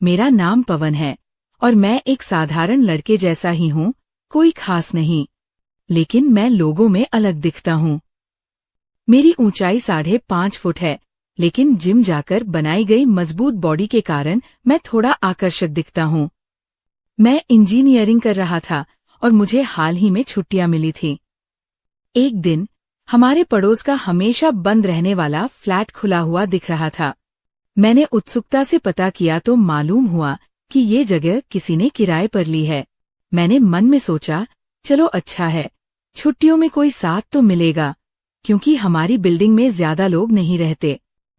मेरा नाम पवन है और मैं एक साधारण लड़के जैसा ही हूँ, कोई खास नहीं। लेकिन मैं लोगों में अलग दिखता हूँ। मेरी ऊंचाई 5.5 फुट है, लेकिन जिम जाकर बनाई गई मजबूत बॉडी के कारण मैं थोड़ा आकर्षक दिखता हूँ। मैं इंजीनियरिंग कर रहा था और मुझे हाल ही में छुट्टियां मिली थी। एक दिन हमारे पड़ोस का हमेशा बंद रहने वाला फ्लैट खुला हुआ दिख रहा था। मैंने उत्सुकता से पता किया तो मालूम हुआ कि ये जगह किसी ने किराए पर ली है। मैंने मन में सोचा, चलो अच्छा है, छुट्टियों में कोई साथ तो मिलेगा, क्योंकि हमारी बिल्डिंग में ज्यादा लोग नहीं रहते।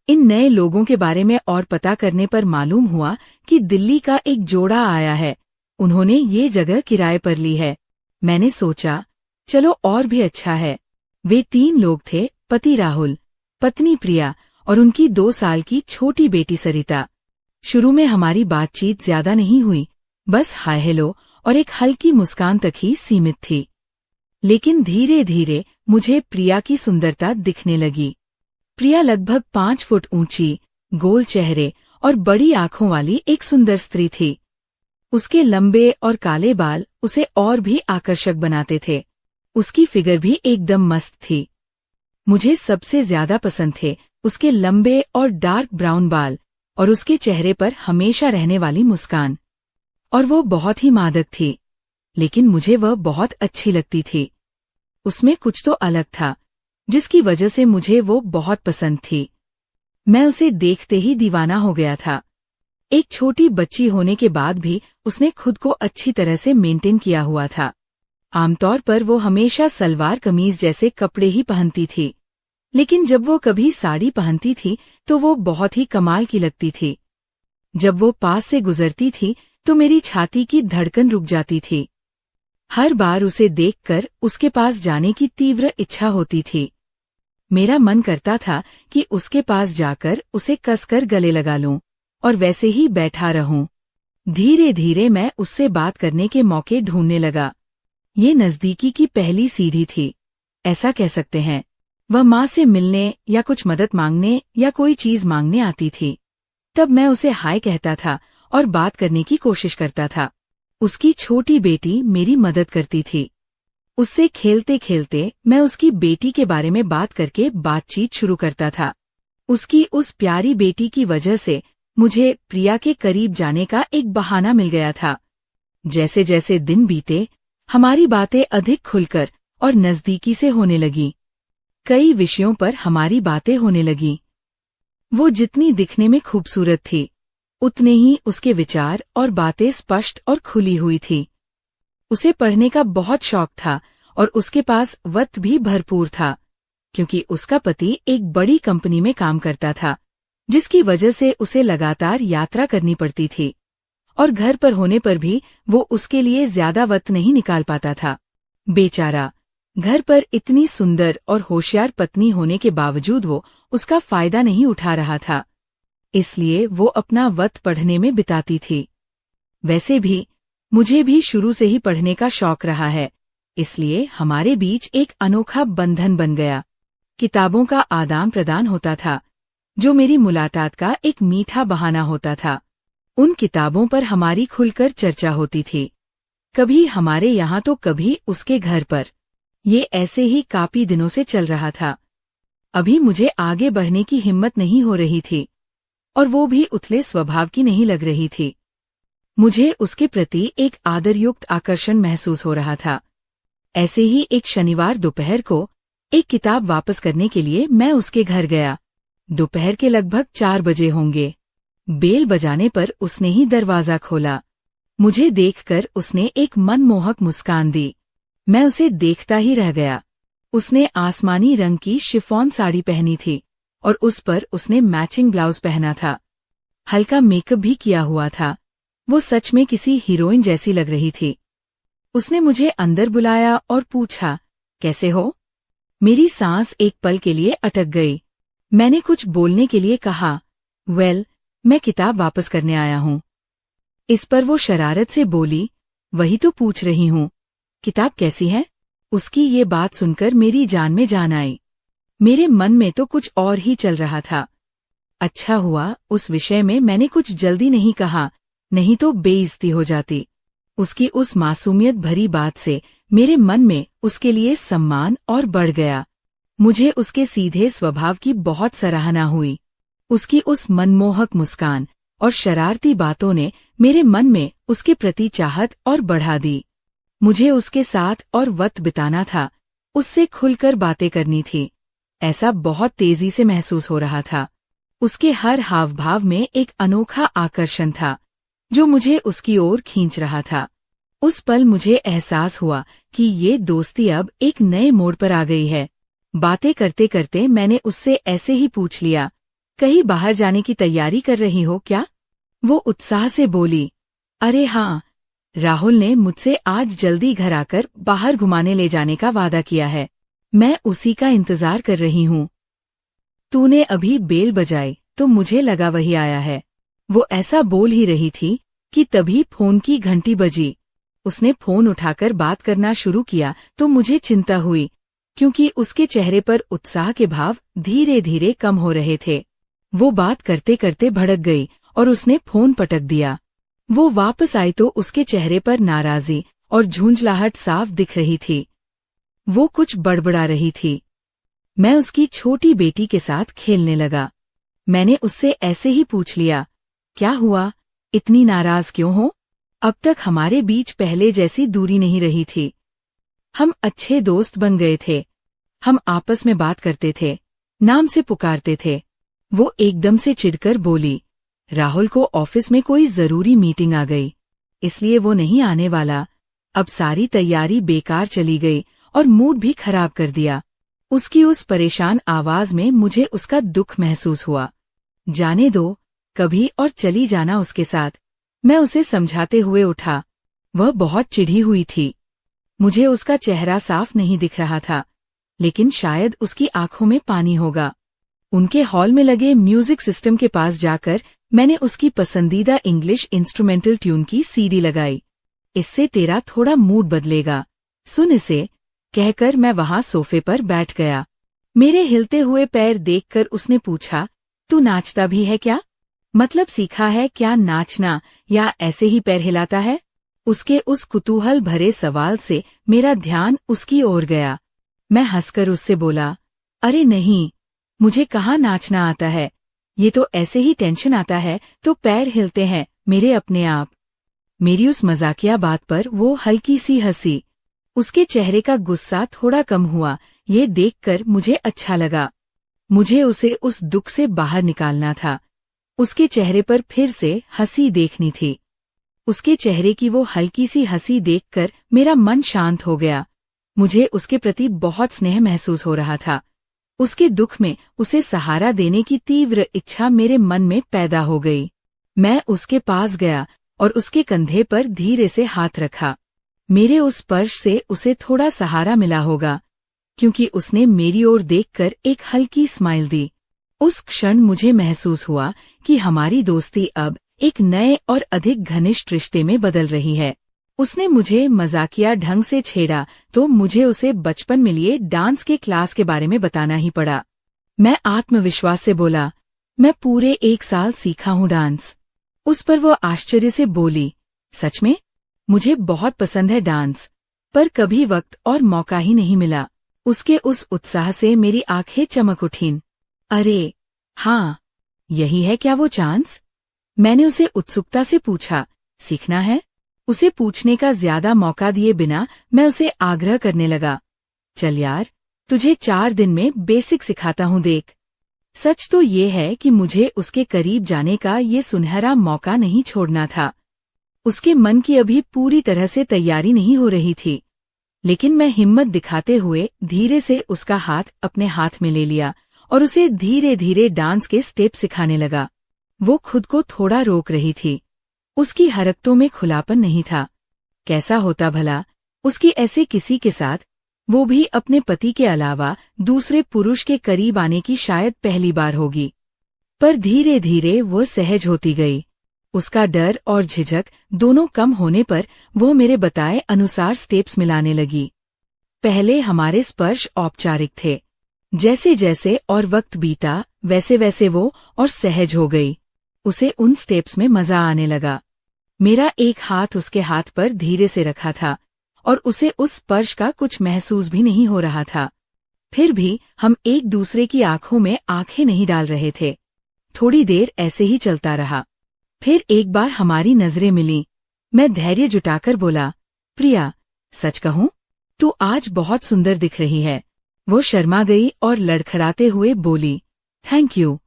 इन नए लोगों के बारे में और पता करने पर मालूम हुआ कि दिल्ली का एक जोड़ा आया है, उन्होंने ये जगह किराए पर ली है। मैंने सोचा, चलो और भी अच्छा है। वे 3 लोग थे, पति राहुल, पत्नी प्रिया और उनकी 2 साल की छोटी बेटी सरिता। शुरू में हमारी बातचीत ज्यादा नहीं हुई, बस हाय हेलो और एक हल्की मुस्कान तक ही सीमित थी। लेकिन धीरे धीरे मुझे प्रिया की सुंदरता दिखने लगी। प्रिया लगभग 5 फुट ऊंची, गोल चेहरे और बड़ी आंखों वाली एक सुंदर स्त्री थी। उसके लंबे और काले बाल उसे और भी आकर्षक बनाते थे। उसकी फिगर भी एकदम मस्त थी। मुझे सबसे ज्यादा पसंद थे उसके लंबे और डार्क ब्राउन बाल और उसके चेहरे पर हमेशा रहने वाली मुस्कान। और वो बहुत ही मादक थी, लेकिन मुझे वह बहुत अच्छी लगती थी। उसमें कुछ तो अलग था, जिसकी वजह से मुझे वो बहुत पसंद थी। मैं उसे देखते ही दीवाना हो गया था। एक छोटी बच्ची होने के बाद भी उसने खुद को अच्छी तरह से मेंटेन किया हुआ था। आमतौर पर वो हमेशा सलवार कमीज जैसे कपड़े ही पहनती थी, लेकिन जब वो कभी साड़ी पहनती थी तो वो बहुत ही कमाल की लगती थी। जब वो पास से गुजरती थी तो मेरी छाती की धड़कन रुक जाती थी। हर बार उसे देखकर उसके पास जाने की तीव्र इच्छा होती थी। मेरा मन करता था कि उसके पास जाकर उसे कसकर गले लगा लूं और वैसे ही बैठा रहूं। धीरे धीरे मैं उससे बात करने के मौके ढूंढने लगा। ये नजदीकी की पहली सीढ़ी थी, ऐसा कह सकते हैं। वह माँ से मिलने या कुछ मदद मांगने या कोई चीज मांगने आती थी। तब मैं उसे हाय कहता था और बात करने की कोशिश करता था। उसकी छोटी बेटी मेरी मदद करती थी। उससे खेलते खेलते मैं उसकी बेटी के बारे में बात करके बातचीत शुरू करता था। उसकी उस प्यारी बेटी की वजह से मुझे प्रिया के करीब जाने का एक बहाना मिल गया था। जैसे जैसे दिन बीते, हमारी बातें अधिक खुलकर और नजदीकी से होने लगी। कई विषयों पर हमारी बातें होने लगी। वो जितनी दिखने में खूबसूरत थी, उतने ही उसके विचार और बातें स्पष्ट और खुली हुई थी। उसे पढ़ने का बहुत शौक था और उसके पास वक्त भी भरपूर था, क्योंकि उसका पति एक बड़ी कंपनी में काम करता था, जिसकी वजह से उसे लगातार यात्रा करनी पड़ती थी और घर पर होने पर भी वो उसके लिए ज्यादा वक्त नहीं निकाल पाता था। बेचारा, घर पर इतनी सुंदर और होशियार पत्नी होने के बावजूद वो उसका फायदा नहीं उठा रहा था, इसलिए वो अपना वक्त पढ़ने में बिताती थी। वैसे भी मुझे भी शुरू से ही पढ़ने का शौक रहा है, इसलिए हमारे बीच एक अनोखा बंधन बन गया। किताबों का आदान प्रदान होता था, जो मेरी मुलाकात का एक मीठा बहाना होता था। उन किताबों पर हमारी खुलकर चर्चा होती थी, कभी हमारे यहाँ तो कभी उसके घर पर। ये ऐसे ही काफी दिनों से चल रहा था। अभी मुझे आगे बढ़ने की हिम्मत नहीं हो रही थी और वो भी उथले स्वभाव की नहीं लग रही थी। मुझे उसके प्रति एक आदरयुक्त आकर्षण महसूस हो रहा था। ऐसे ही एक शनिवार दोपहर को एक किताब वापस करने के लिए मैं उसके घर गया। दोपहर के लगभग 4 बजे होंगे। बेल बजाने पर उसने ही दरवाजा खोला। मुझे देखकर उसने एक मनमोहक मुस्कान दी। मैं उसे देखता ही रह गया। उसने आसमानी रंग की शिफॉन साड़ी पहनी थी और उस पर उसने मैचिंग ब्लाउज पहना था। हल्का मेकअप भी किया हुआ था। वो सच में किसी हीरोइन जैसी लग रही थी। उसने मुझे अंदर बुलाया और पूछा, कैसे हो? मेरी सांस एक पल के लिए अटक गई। मैंने कुछ बोलने के लिए कहा, मैं किताब वापस करने आया हूँ। इस पर वो शरारत से बोली, वही तो पूछ रही हूँ, किताब कैसी है? उसकी ये बात सुनकर मेरी जान में जान आई। मेरे मन में तो कुछ और ही चल रहा था। अच्छा हुआ उस विषय में मैंने कुछ जल्दी नहीं कहा, नहीं तो बेइज्जती हो जाती। उसकी उस मासूमियत भरी बात से मेरे मन में उसके लिए सम्मान और बढ़ गया। मुझे उसके सीधे स्वभाव की बहुत सराहना हुई। उसकी उस मनमोहक मुस्कान और शरारती बातों ने मेरे मन में उसके प्रति चाहत और बढ़ा दी। मुझे उसके साथ और वक्त बिताना था, उससे खुलकर बातें करनी थी। ऐसा बहुत तेजी से महसूस हो रहा था। उसके हर हाव भाव में एक अनोखा आकर्षण था जो मुझे उसकी ओर खींच रहा था। उस पल मुझे एहसास हुआ कि ये दोस्ती अब एक नए मोड़ पर आ गई है। बातें करते करते मैंने उससे ऐसे ही पूछ लिया, कहीं बाहर जाने की तैयारी कर रही हो क्या? वो उत्साह से बोली, अरे हाँ, राहुल ने मुझसे आज जल्दी घर आकर बाहर घुमाने ले जाने का वादा किया है। मैं उसी का इंतजार कर रही हूँ। तूने अभी बेल बजाई तो मुझे लगा वही आया है। वो ऐसा बोल ही रही थी कि तभी फोन की घंटी बजी। उसने फोन उठाकर बात करना शुरू किया तो मुझे चिंता हुई, क्योंकि उसके चेहरे पर उत्साह के भाव धीरे धीरे कम हो रहे थे। वो बात करते करते भड़क गई और उसने फोन पटक दिया। वो वापस आई तो उसके चेहरे पर नाराजी और झुंझलाहट साफ दिख रही थी। वो कुछ बड़बड़ा रही थी। मैं उसकी छोटी बेटी के साथ खेलने लगा। मैंने उससे ऐसे ही पूछ लिया, क्या हुआ, इतनी नाराज क्यों हो? अब तक हमारे बीच पहले जैसी दूरी नहीं रही थी। हम अच्छे दोस्त बन गए थे। हम आपस में बात करते थे, नाम से पुकारते थे। वो एकदम से चिढ़कर बोली, राहुल को ऑफिस में कोई जरूरी मीटिंग आ गई, इसलिए वो नहीं आने वाला। अब सारी तैयारी बेकार चली गई और मूड भी खराब कर दिया। उसकी उस परेशान आवाज में मुझे उसका दुख महसूस हुआ। जाने दो, कभी और चली जाना उसके साथ, मैं उसे समझाते हुए उठा। वह बहुत चिढ़ी हुई थी। मुझे उसका चेहरा साफ नहीं दिख रहा था, लेकिन शायद उसकी आंखों में पानी होगा। उनके हॉल में लगे म्यूजिक सिस्टम के पास जाकर मैंने उसकी पसंदीदा इंग्लिश इंस्ट्रूमेंटल ट्यून की सीडी लगाई। इससे तेरा थोड़ा मूड बदलेगा, सुन इसे, कहकर मैं वहां सोफे पर बैठ गया। मेरे हिलते हुए पैर देखकर उसने पूछा, तू नाचता भी है क्या? मतलब सीखा है क्या नाचना, या ऐसे ही पैर हिलाता है? उसके उस कुतूहल भरे सवाल से मेरा ध्यान उसकी ओर गया। मैं हंसकर उससे बोला, अरे नहीं, मुझे कहाँ नाचना आता है, ये तो ऐसे ही टेंशन आता है तो पैर हिलते हैं मेरे अपने आप। मेरी उस मजाकिया बात पर वो हल्की सी हंसी। उसके चेहरे का गुस्सा थोड़ा कम हुआ। ये देखकर मुझे अच्छा लगा। मुझे उसे उस दुख से बाहर निकालना था। उसके चेहरे पर फिर से हंसी देखनी थी। उसके चेहरे की वो हल्की सी हंसी देखकर मेरा मन शांत हो गया। मुझे उसके प्रति बहुत स्नेह महसूस हो रहा था। उसके दुख में उसे सहारा देने की तीव्र इच्छा मेरे मन में पैदा हो गई। मैं उसके पास गया और उसके कंधे पर धीरे से हाथ रखा। मेरे उस स्पर्श से उसे थोड़ा सहारा मिला होगा, क्योंकि उसने मेरी ओर देखकर एक हल्की स्माइल दी। उस क्षण मुझे महसूस हुआ कि हमारी दोस्ती अब एक नए और अधिक घनिष्ठ रिश्ते में बदल रही है। उसने मुझे मजाकिया ढंग से छेड़ा तो मुझे उसे बचपन में लिए डांस के क्लास के बारे में बताना ही पड़ा। मैं आत्मविश्वास से बोला, मैं पूरे 1 साल सीखा हूँ डांस। उस पर वो आश्चर्य से बोली, सच में? मुझे बहुत पसंद है डांस, पर कभी वक्त और मौका ही नहीं मिला। उसके उस उत्साह से मेरी आंखें चमक उठीं। अरे हाँ, यही है क्या वो चांस? मैंने उसे उत्सुकता से पूछा, सीखना है? उसे पूछने का ज्यादा मौका दिए बिना मैं उसे आग्रह करने लगा, चल यार, तुझे 4 दिन में बेसिक सिखाता हूँ देख। सच तो ये है कि मुझे उसके करीब जाने का ये सुनहरा मौका नहीं छोड़ना था। उसके मन की अभी पूरी तरह से तैयारी नहीं हो रही थी, लेकिन मैं हिम्मत दिखाते हुए धीरे से उसका हाथ अपने हाथ में ले लिया और उसे धीरे धीरे डांस के स्टेप सिखाने लगा। वो खुद को थोड़ा रोक रही थी। उसकी हरकतों में खुलापन नहीं था। कैसा होता भला उसकी ऐसे किसी के साथ, वो भी अपने पति के अलावा दूसरे पुरुष के करीब आने की शायद पहली बार होगी। पर धीरे धीरे वो सहज होती गई। उसका डर और झिझक दोनों कम होने पर वो मेरे बताए अनुसार स्टेप्स मिलाने लगी। पहले हमारे स्पर्श औपचारिक थे। जैसे जैसे और वक्त बीता वैसे वैसे वो और सहज हो गई। उसे उन स्टेप्स में मजा आने लगा। मेरा एक हाथ उसके हाथ पर धीरे से रखा था और उसे उस स्पर्श का कुछ महसूस भी नहीं हो रहा था। फिर भी हम एक दूसरे की आंखों में आंखें नहीं डाल रहे थे। थोड़ी देर ऐसे ही चलता रहा। फिर एक बार हमारी नजरें मिलीं। मैं धैर्य जुटाकर बोला, प्रिया, सच कहूं, तू आज बहुत सुंदर दिख रही है। वो शर्मा गई और लड़खड़ाते हुए बोली, थैंक यू।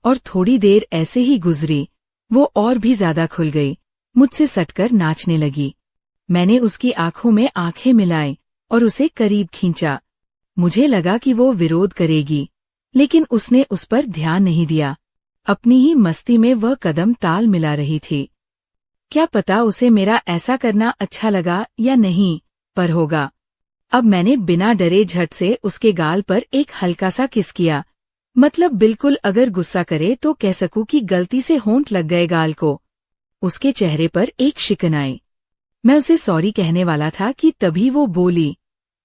और थोड़ी देर ऐसे ही गुजरी। वो और भी ज्यादा खुल गई, मुझसे सटकर नाचने लगी। मैंने उसकी आंखों में आंखें मिलाई और उसे करीब खींचा। मुझे लगा कि वो विरोध करेगी, लेकिन उसने उस पर ध्यान नहीं दिया। अपनी ही मस्ती में वह कदम ताल मिला रही थी। क्या पता उसे मेरा ऐसा करना अच्छा लगा या नहीं, पर होगा। अब मैंने बिना डरे झट से उसके गाल पर एक हल्का सा किस किया। मतलब बिल्कुल अगर गुस्सा करे तो कह सकूं कि गलती से होंठ लग गए गाल को। उसके चेहरे पर एक शिकन आई। मैं उसे सॉरी कहने वाला था कि तभी वो बोली,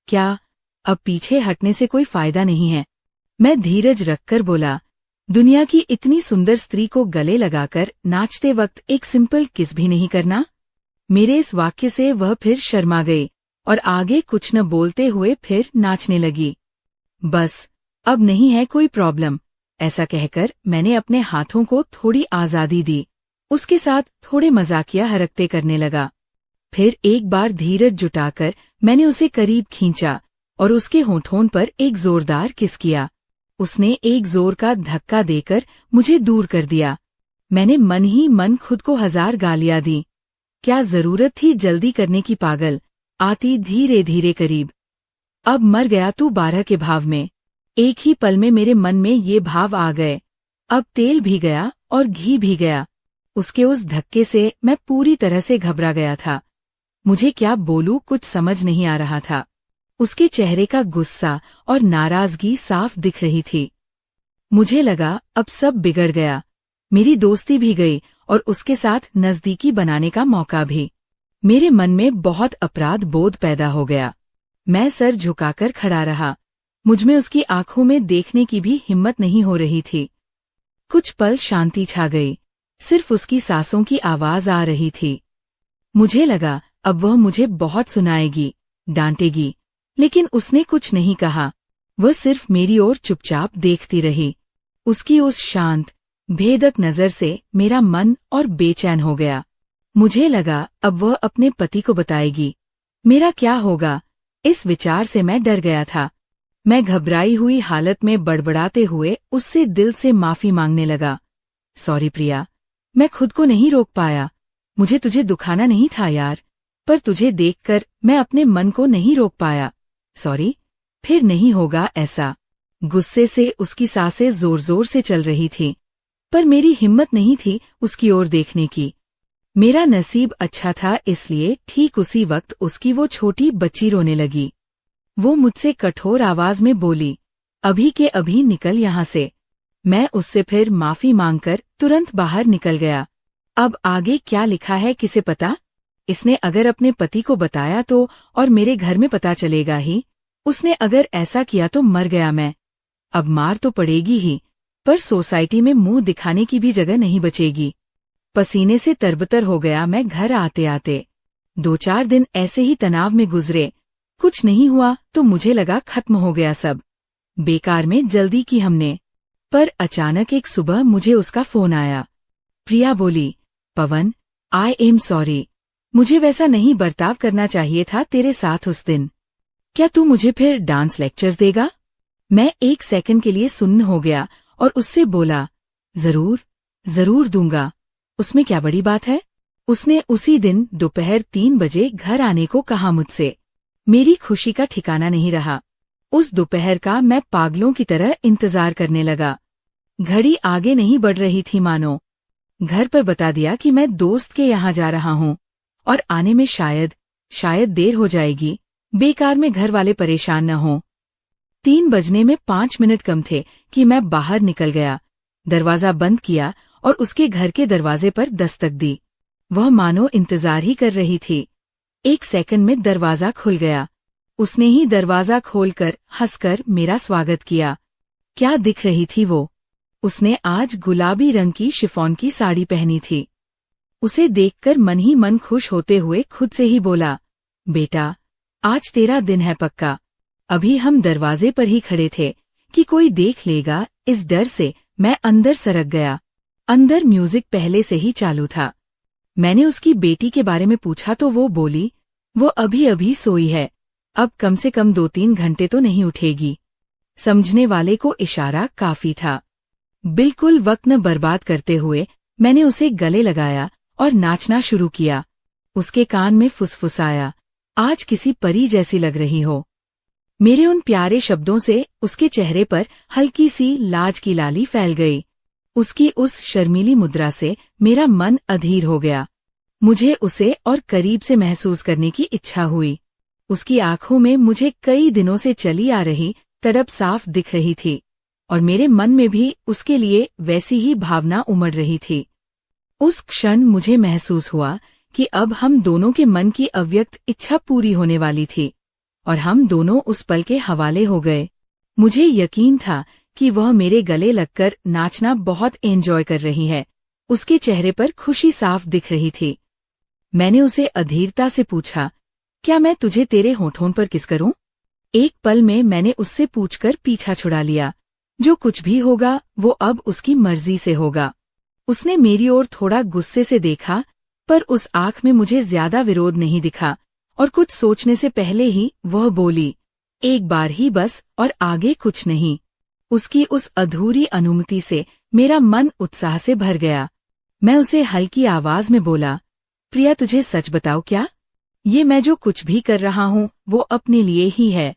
क्या अब पीछे हटने से कोई फायदा नहीं है। मैं धीरज रखकर बोला, दुनिया की इतनी सुंदर स्त्री को गले लगाकर नाचते वक्त एक सिंपल किस भी नहीं करना। मेरे इस वाक्य से वह फिर शर्मा गई और आगे कुछ न बोलते हुए फिर नाचने लगी। बस अब नहीं है कोई प्रॉब्लम, ऐसा कहकर मैंने अपने हाथों को थोड़ी आजादी दी। उसके साथ थोड़े मजाकिया हरकतें करने लगा। फिर एक बार धीरज जुटाकर मैंने उसे करीब खींचा और उसके होठों पर एक जोरदार किस किया। उसने एक जोर का धक्का देकर मुझे दूर कर दिया। मैंने मन ही मन खुद को 1000 गालियां दी। क्या जरूरत थी जल्दी करने की पागल, आती धीरे धीरे करीब। अब मर गया तू 12 के भाव में। एक ही पल में मेरे मन में ये भाव आ गए। अब तेल भी गया और घी भी गया। उसके उस धक्के से मैं पूरी तरह से घबरा गया था। मुझे क्या बोलूं कुछ समझ नहीं आ रहा था। उसके चेहरे का गुस्सा और नाराजगी साफ दिख रही थी। मुझे लगा अब सब बिगड़ गया। मेरी दोस्ती भी गई और उसके साथ नजदीकी बनाने का मौका भी। मेरे मन में बहुत अपराध बोध पैदा हो गया। मैं सर झुकाकर खड़ा रहा। मुझमें उसकी आंखों में देखने की भी हिम्मत नहीं हो रही थी। कुछ पल शांति छा गई। सिर्फ उसकी सांसों की आवाज आ रही थी। मुझे लगा अब वह मुझे बहुत सुनाएगी, डांटेगी, लेकिन उसने कुछ नहीं कहा। वह सिर्फ मेरी ओर चुपचाप देखती रही। उसकी उस शांत, भेदक नजर से मेरा मन और बेचैन हो गया। मुझे लगा अब वह अपने पति को बताएगी। मेरा क्या होगा, इस विचार से मैं डर गया था। मैं घबराई हुई हालत में बड़बड़ाते हुए उससे दिल से माफी मांगने लगा। सॉरी प्रिया, मैं खुद को नहीं रोक पाया। मुझे तुझे दुखाना नहीं था यार, पर तुझे देखकर मैं अपने मन को नहीं रोक पाया। सॉरी, फिर नहीं होगा ऐसा। गुस्से से उसकी सांसें जोर जोर से चल रही थीं, पर मेरी हिम्मत नहीं थी उसकी ओर देखने की। मेरा नसीब अच्छा था, इसलिए ठीक उसी वक्त उसकी वो छोटी बच्ची रोने लगी। वो मुझसे कठोर आवाज में बोली, अभी के अभी निकल यहाँ से। मैं उससे फिर माफी मांगकर तुरंत बाहर निकल गया। अब आगे क्या लिखा है किसे पता। इसने अगर अपने पति को बताया तो, और मेरे घर में पता चलेगा ही। उसने अगर ऐसा किया तो मर गया मैं। अब मार तो पड़ेगी ही, पर सोसाइटी में मुंह दिखाने की भी जगह नहीं बचेगी। पसीने से तरबतर हो गया मैं घर आते आते। 2-4 दिन ऐसे ही तनाव में गुजरे। कुछ नहीं हुआ तो मुझे लगा खत्म हो गया सब। बेकार में जल्दी की हमने। पर अचानक एक सुबह मुझे उसका फोन आया। प्रिया बोली, पवन, आई एम सॉरी। मुझे वैसा नहीं बर्ताव करना चाहिए था तेरे साथ उस दिन। क्या तू मुझे फिर डांस लेक्चर्स देगा? मैं 1 सेकंड के लिए सुन्न हो गया और उससे बोला, जरूर, जरूर दूंगा। उसमें क्या बड़ी बात है? उसने उसी दिन दोपहर 3 बजे घर आने को कहा मुझसे। मेरी खुशी का ठिकाना नहीं रहा। उस दोपहर का मैं पागलों की तरह इंतजार करने लगा। घड़ी आगे नहीं बढ़ रही थी मानो। घर पर बता दिया कि मैं दोस्त के यहाँ जा रहा हूँ और आने में शायद देर हो जाएगी। बेकार में घर वाले परेशान न हों। 3 बजने में 5 मिनट कम थे कि मैं बाहर निकल गया। दरवाजा बंद किया और उसके घर के दरवाजे पर दस्तक दी। वह मानो इंतजार ही कर रही थी। 1 सेकंड में दरवाजा खुल गया। उसने ही दरवाजा खोलकर हंसकर मेरा स्वागत किया। क्या दिख रही थी वो! उसने आज गुलाबी रंग की शिफॉन की साड़ी पहनी थी। उसे देखकर मन ही मन खुश होते हुए खुद से ही बोला, बेटा, आज तेरा दिन है पक्का। अभी हम दरवाजे पर ही खड़े थे कि कोई देख लेगा, इस डर से मैं अंदर सरक गया। अंदर म्यूजिक पहले से ही चालू था। मैंने उसकी बेटी के बारे में पूछा तो वो बोली, वो अभी अभी सोई है, अब कम से कम 2-3 घंटे तो नहीं उठेगी। समझने वाले को इशारा काफी था। बिल्कुल वक्त न बर्बाद करते हुए मैंने उसे गले लगाया और नाचना शुरू किया। उसके कान में फुसफुसाया, आज किसी परी जैसी लग रही हो। मेरे उन प्यारे शब्दों से उसके चेहरे पर हल्की सी लाज की लाली फैल गई। उसकी उस शर्मीली मुद्रा से मेरा मन अधीर हो गया। मुझे उसे और करीब से महसूस करने की इच्छा हुई। उसकी आंखों में मुझे कई दिनों से चली आ रही तड़प साफ दिख रही थी और मेरे मन में भी उसके लिए वैसी ही भावना उमड़ रही थी। उस क्षण मुझे महसूस हुआ कि अब हम दोनों के मन की अव्यक्त इच्छा पूरी होने वाली थी और हम दोनों उस पल के हवाले हो गए। मुझे यकीन था कि वह मेरे गले लगकर नाचना बहुत एंजॉय कर रही है। उसके चेहरे पर खुशी साफ दिख रही थी। मैंने उसे अधीरता से पूछा, क्या मैं तुझे तेरे होठों पर किस करूं? एक पल में मैंने उससे पूछकर पीछा छुड़ा लिया। जो कुछ भी होगा वो अब उसकी मर्जी से होगा। उसने मेरी ओर थोड़ा गुस्से से देखा, पर उस आंख में मुझे ज्यादा विरोध नहीं दिखा और कुछ सोचने से पहले ही वह बोली, एक बार ही बस और आगे कुछ नहीं। उसकी उस अधूरी अनुमति से मेरा मन उत्साह से भर गया। मैं उसे हल्की आवाज में बोला, प्रिया, तुझे सच बताओ क्या? ये मैं जो कुछ भी कर रहा हूँ वो अपने लिए ही है।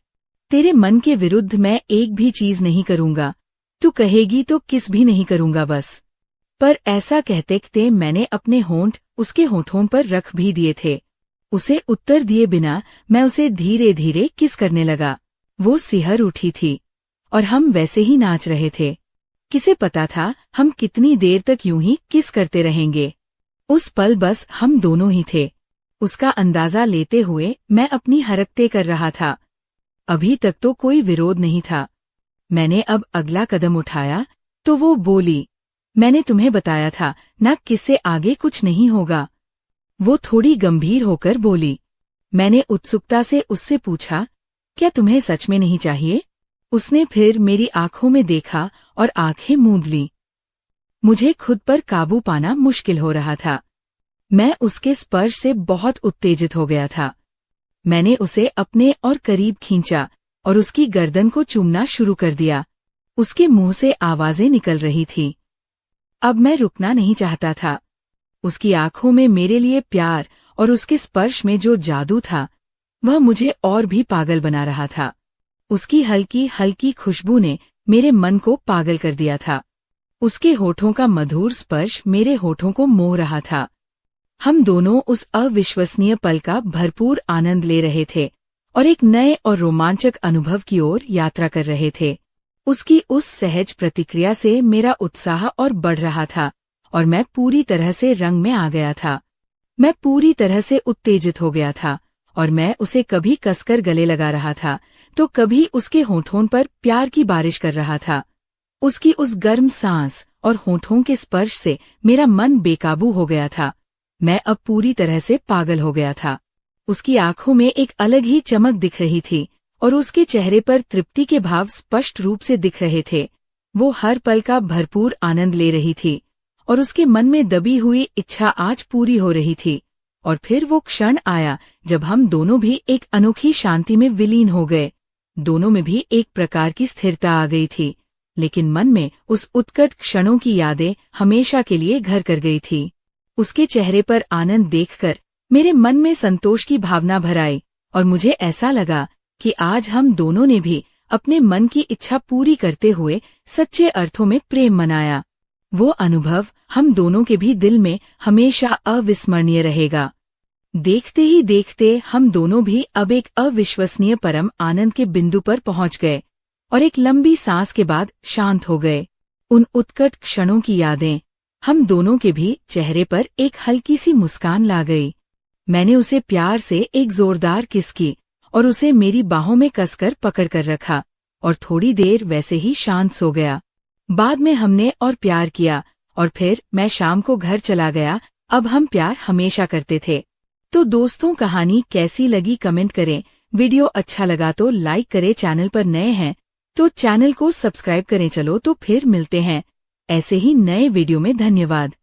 तेरे मन के विरुद्ध मैं एक भी चीज नहीं करूँगा। तू कहेगी तो किस भी नहीं करूँगा बस। पर ऐसा कहते कहते मैंने अपने होंठ उसके होठों पर रख भी दिए थे। उसे उत्तर दिए बिना मैं उसे धीरे धीरे किस करने लगा। वो सिहर उठी थी और हम वैसे ही नाच रहे थे। किसे पता था हम कितनी देर तक यूं ही किस करते रहेंगे। उस पल बस हम दोनों ही थे। उसका अंदाजा लेते हुए मैं अपनी हरकतें कर रहा था। अभी तक तो कोई विरोध नहीं था। मैंने अब अगला कदम उठाया तो वो बोली, मैंने तुम्हें बताया था ना, किससे आगे कुछ नहीं होगा। वो थोड़ी गंभीर होकर बोली। मैंने उत्सुकता से उससे पूछा, क्या तुम्हें सच में नहीं चाहिए? उसने फिर मेरी आंखों में देखा और आंखें मूंद ली। मुझे खुद पर काबू पाना मुश्किल हो रहा था। मैं उसके स्पर्श से बहुत उत्तेजित हो गया था। मैंने उसे अपने और करीब खींचा और उसकी गर्दन को चूमना शुरू कर दिया। उसके मुंह से आवाजें निकल रही थी। अब मैं रुकना नहीं चाहता था। उसकी आंखों में मेरे लिए प्यार और उसके स्पर्श में जो जादू था वह मुझे और भी पागल बना रहा था। उसकी हल्की हल्की खुशबू ने मेरे मन को पागल कर दिया था। उसके होठों का मधुर स्पर्श मेरे होठों को मोह रहा था। हम दोनों उस अविश्वसनीय पल का भरपूर आनंद ले रहे थे और एक नए और रोमांचक अनुभव की ओर यात्रा कर रहे थे। उसकी उस सहज प्रतिक्रिया से मेरा उत्साह और बढ़ रहा था और मैं पूरी तरह से रंग में आ गया था। मैं पूरी तरह से उत्तेजित हो गया था और मैं उसे कभी कसकर गले लगा रहा था तो कभी उसके होठों पर प्यार की बारिश कर रहा था। उसकी उस गर्म सांस और होठों के स्पर्श से मेरा मन बेकाबू हो गया था। मैं अब पूरी तरह से पागल हो गया था। उसकी आंखों में एक अलग ही चमक दिख रही थी और उसके चेहरे पर तृप्ति के भाव स्पष्ट रूप से दिख रहे थे। वो हर पल का भरपूर आनंद ले रही थी और उसके मन में दबी हुई इच्छा आज पूरी हो रही थी। और फिर वो क्षण आया जब हम दोनों भी एक अनोखी शांति में विलीन हो गए। दोनों में भी एक प्रकार की स्थिरता आ गई थी, लेकिन मन में उस उत्कट क्षणों की यादें हमेशा के लिए घर कर गई थी। उसके चेहरे पर आनंद देखकर मेरे मन में संतोष की भावना भर आई और मुझे ऐसा लगा कि आज हम दोनों ने भी अपने मन की इच्छा पूरी करते हुए सच्चे अर्थों में प्रेम मनाया। वो अनुभव हम दोनों के भी दिल में हमेशा अविस्मरणीय रहेगा। देखते ही देखते हम दोनों भी अब एक अविश्वसनीय परम आनंद के बिंदु पर पहुंच गए और एक लंबी सांस के बाद शांत हो गए। उन उत्कट क्षणों की यादें हम दोनों के भी चेहरे पर एक हल्की सी मुस्कान ला गई। मैंने उसे प्यार से एक जोरदार किस की और उसे मेरी बाहों में कसकर पकड़ कर रखा और थोड़ी देर वैसे ही शांत सो गया। बाद में हमने और प्यार किया और फिर मैं शाम को घर चला गया अब हम प्यार हमेशा करते थे। तो दोस्तों, कहानी कैसी लगी कमेंट करें। वीडियो अच्छा लगा तो लाइक करें। चैनल पर नए हैं तो चैनल को सब्सक्राइब करें। चलो तो फिर मिलते हैं ऐसे ही नए वीडियो में। धन्यवाद।